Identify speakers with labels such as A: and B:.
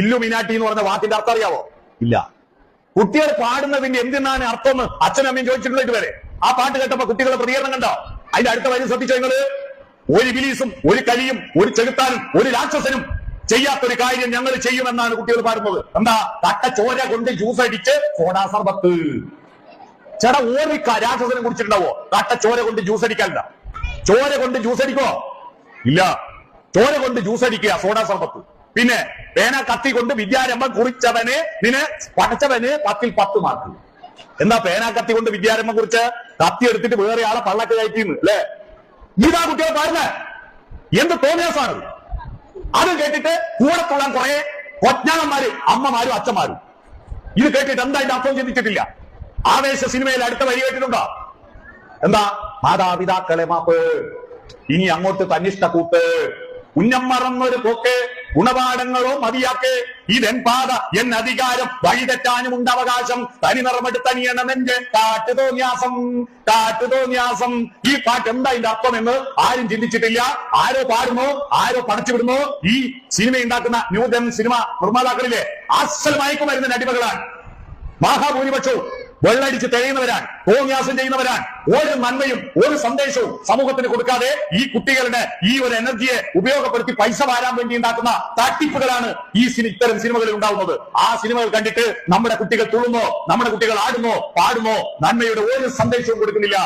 A: ഇല്ലുമിനാട്ടി എന്ന് പറഞ്ഞ വാക്കിന്റെ അർത്ഥം അറിയാവോ? ഇല്ല. കുട്ടികൾ പാടുന്നതിന്റെ എന്തിനാണ് അർത്ഥം അച്ഛനും അമ്മയും ചോദിച്ചിട്ടുള്ള ഇതുവരെ. ആ പാട്ട് കേട്ടപ്പോ കുട്ടികളുടെ പ്രതികരണം കണ്ടോ? അതിന്റെ അടുത്ത വരി ശ്രദ്ധിച്ചോ നിങ്ങള്? ഒരു ഇബിലീസും ഒരു കലിയും ഒരു ചെകുത്താനും ഒരു രാക്ഷസനും ചെയ്യാത്തൊരു കാര്യം ഞങ്ങൾ ചെയ്യുമെന്നാണ് കുട്ടികൾ പാടുന്നത്. എന്താ? തട്ട ചോര കൊണ്ട് ജ്യൂസ് അടിച്ച് സോഡാ സർബത്ത്. ചേട്ടാ, ഓരോ രാക്ഷസനും കുടിച്ചിട്ടുണ്ടാവോ? തട്ട ചോര കൊണ്ട് ജ്യൂസ് അടിക്കാനില്ല. ചോര കൊണ്ട് ജ്യൂസ് അടിക്കോ? ഇല്ല. ചോര കൊണ്ട് ജ്യൂസ് അടിക്കുക സോഡാ സർബത്ത്. പിന്നെ പേന കത്തി കൊണ്ട് വിദ്യാരംഭം കുറിച്ചവന് പഠിച്ചവന് 10ൽ 10 മാർക്ക്. എന്താ പേന കത്തി കൊണ്ട് വിദ്യാരംഭം കുറിച്ച്? കത്തി എടുത്തിട്ട് വേറെ ആളെ പള്ളക്ക് കയറ്റിന്ന് അല്ലേ? ഇതാ കുട്ടികൾ പാടുന്നത്. എന്ത് തോന്നിയാസാണ് അത് കേട്ടിട്ട് കൂടെ തൊള്ളാൻ കുറെ കൊജ്ഞാനന്മാര്, അമ്മമാരും അച്ഛന്മാരും. ഇത് കേട്ടിട്ട് എന്താ ഇതിന്റെ അർത്ഥം ചിന്തിച്ചിട്ടില്ല. ആവേശ സിനിമയിൽ അടുത്ത വരി കേട്ടിട്ടുണ്ടോ? എന്താ? മാതാപിതാക്കളെ മാപ്പ്, ഇനി അങ്ങോട്ട് തന്നിഷ്ട കൂട്ട്, ഉന്നം മറന്നൊരു പോക്ക്, ഗുണപാഠങ്ങളോ മതിയാക്ക്, ഇതെൻ പാത എൻ അധികാരം, വഴിതെറ്റാനും ഉണ്ട് അവകാശം, തനി നിറമെടുത്തണിയണം എന്റെ കാട്ടുതോന്യാസം. ഈ പാട്ട് എന്താ ഇതിന്റെ അർത്ഥം എന്ന് ആരും ചിന്തിച്ചിട്ടില്ല. ആരോ പാടുന്നു, ആരോ പടച്ചുവിടുന്നു. ഈ സിനിമ ഉണ്ടാക്കുന്ന ന്യൂജൻ സിനിമ നിർമ്മാതാക്കളിലെ അസൽ മയക്കുമരുന്നിന്റെ അടിമകളാണ് മഹാഭൂരിപക്ഷവും. വെള്ളടിച്ച് തെളിയുന്നവരാണ്, തോന്യാസം ചെയ്യുന്നവരാണ്. ഒരു നന്മയും ഒരു സന്ദേശവും സമൂഹത്തിന് കൊടുക്കാതെ ഈ കുട്ടികളുടെ ഈ ഒരു എനർജിയെ ഉപയോഗപ്പെടുത്തി പൈസ വാരാൻ വേണ്ടി ഉണ്ടാക്കുന്ന തട്ടിപ്പുകളാണ് ഇത്തരം സിനിമകളിൽ ഉണ്ടാവുന്നത്. ആ സിനിമകൾ കണ്ടിട്ട് നമ്മുടെ കുട്ടികൾ തുള്ളുന്നോ, നമ്മുടെ കുട്ടികൾ ആടുന്നോ, പാടുന്നോ, നന്മയുടെ ഒരു സന്ദേശവും കൊടുക്കുന്നില്ല.